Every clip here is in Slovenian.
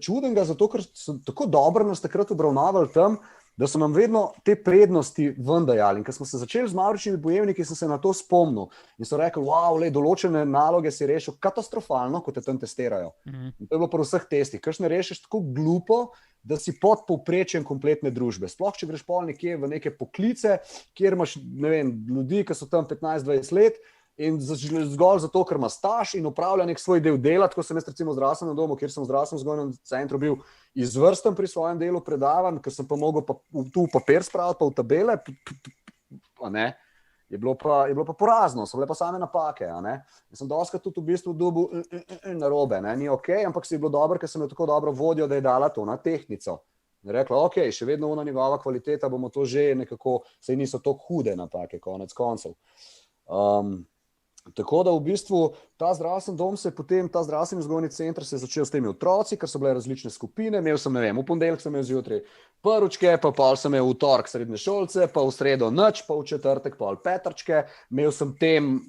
čudenega, zato ker so tako dobro nas takrat obravnavali tam, da so nam vedno te prednosti ven dajali. In ko smo se začeli z mavričnimi bojevniki, sem se na to spomnil in so rekli, wow, določene naloge si rešil katastrofalno, ko te tam testirajo. In to je bilo po vseh testih. Kakšne rešiš tako glupo, da si pod povprečjem kompletne družbe. Sploh, če greš pol nekje v neke poklice, kjer imaš, ne vem, ljudi, ki so tam 15-20 let, in zgolj zato, ker ima staž in upravlja nek svoj del dela, tako sem jaz recimo v zdravstvenem domu, kjer sem v zdravstvenem vzgojnem centru bil izvrsten pri svojem delu predavan, ker sem pa mogel tu papir spraviti, pa v tabele, je bilo pa porazno, so bile pa same napake. In sem doskrat tudi v bistvu dobil narobe, ni okej, ampak si je bilo dobro, ker sem jo tako dobro vodil, da je dala to na tehtnico. In rekla, okej, še vedno ona njegova kvaliteta, bomo to že nekako, saj niso tako hude napake, konec koncev. Tako da v bistvu ta zdravstveni dom se je potem, ta zdravstveni vzgojni center se je začel s temi otroci, ker so bile različne skupine, imel sem, ne vem, v ponedeljek sem imel zjutraj prvičke, pa pol sem imel v torek srednje šolce, pa v sredo nič, pa v četrtek pol petrčke, imel sem tem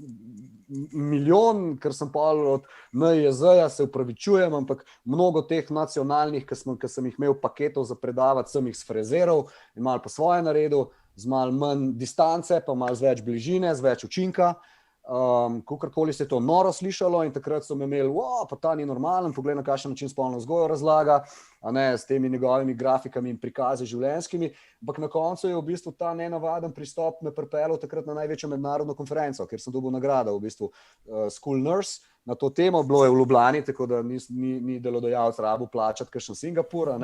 milijon, ker sem pol od NIJZ-ja, se upravičujem, ampak mnogo teh nacionalnih, ki sem jih imel paketov za predavati, sem jih sfrezeral in malo po svoje naredil, z malo manj distance, pa malo z več bližine, z več učinka. Kakorkoli se je to noro slišalo in takrat so me imeli, pa ta ni normalen, poglej na kakšen način spolno vzgojo razlaga, s temi njegovimi grafikami in prikazi življenjskimi, ampak na koncu je v bistvu ta nenavaden pristop me pripeljal takrat na največjo mednarodno konferenco, kjer sem dobil nagrado, v bistvu School Nurse na to temo, bilo je v Ljubljani, tako da ni delodajalec rabil plačati kakšen Singapur,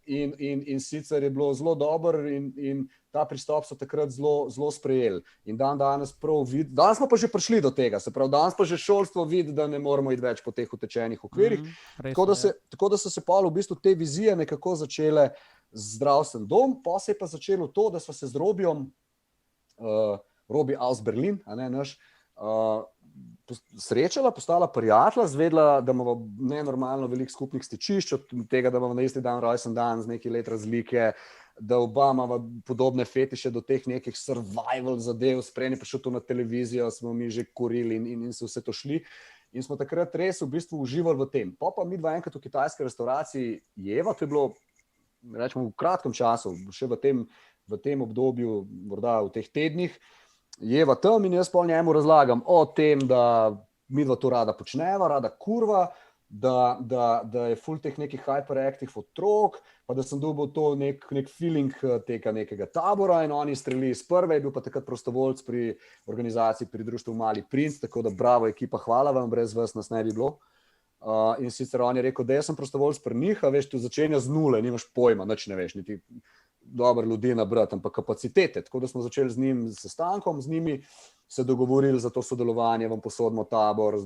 in sicer je bilo zelo dobro in ta pristop so takrat zelo sprejeli. In danes prav vidi, danes smo pa že prišli do tega, se pravi, danes pa že šolstvo vidi, da ne moramo iti več po teh utečenih okvirih. Tako da so se pa v bistvu te vizije nekako začele z zdravstvenim dom, pa se je pa začelo to, da sva se z Robijom, Robi aus Berlin, naš, srečala, postala prijatelja, zvedla, da imamo nenormalno veliko skupnih stičišč, od tega, da imamo na isti dan rojsten dan z nekaj let razlike, da oba imamo podobne fetiše do teh nekih survival zadev, sprejeni pa šel to na televizijo, smo mi že kurili in se vse to šli. In smo takrat res v bistvu uživali v tem. Pa mi dva enkrat v kitajski restauraciji jeva, to je bilo, rečemo, v kratkem času, še v tem obdobju, morda v teh tednih, jeva tam in jaz pol njemu razlagam o tem, da midva to rada počneva, rada kurva, da je ful teh nekih hyperactive otrok, pa da sem dobil to nek feeling tega nekega tabora in oni streli iz prve, je bil pa takrat prostovoljc pri organizaciji pri društvu Mali princ, tako da bravo ekipa, hvala vam, brez vas nas ne bi bilo. In sicer on je rekel, da jaz sem prostovoljc pri njih, a veš, tu začenja z nule, nimaš pojma, nič ne veš, niti dobro ljudi nabrati, ampak kapacitete. Tako da smo začeli z njim, s sestankom, z njimi se dogovorili za to sodelovanje, vam posodimo tabor,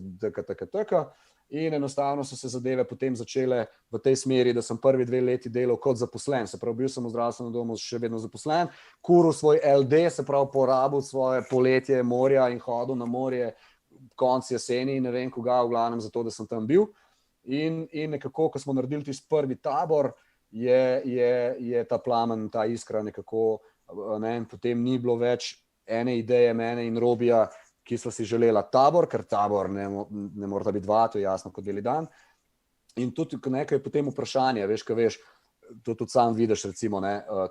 taka. In enostavno so se zadeve potem začele v tej smeri, da sem prvi 2 leti delal kot zaposlen, se pravi, bil sem v zdravstvenem domu še vedno zaposlen, kuril svoj LD, se pravi, porabil svoje poletje morja in hodil na morje konc jeseni in ne vem koga, v glavnem zato, da sem tam bil. In nekako, ko smo naredili tisti prvi tabor, je ta plamen, ta iskra nekako, potem ni bilo več ene ideje mene in Robija, ki so si želela tabor, ker tabor ne mora biti 2, to je jasno kot beli dan. In tudi nekaj je potem vprašanje, veš, to tudi sam vidiš, recimo,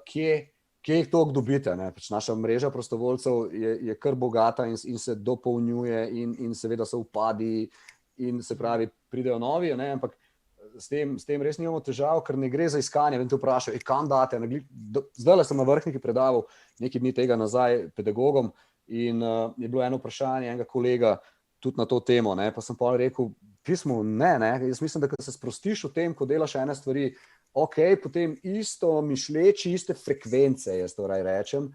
kje jih toliko dobite, pač naša mreža prostovoljcev je kar bogata in se dopolnjuje in seveda so upadi in se pravi, pridejo novi, ampak s tem res nimamo težav, ker ne gre za iskanje, vem te vprašal, kam date, zdajle sem na Vrhniki predaval nekaj dni tega nazaj pedagogom, in je bilo eno vprašanje enega kolega tudi na to temo, pa sem pa rekel, pismo, jaz mislim, da ko se sprostiš v tem, ko delaš ene stvari, potem isto mišleči, iste frekvence, jaz to rečem,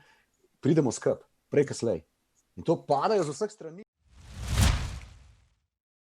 pridemo skup, prej kaj slej. In to padajo z vseh strani.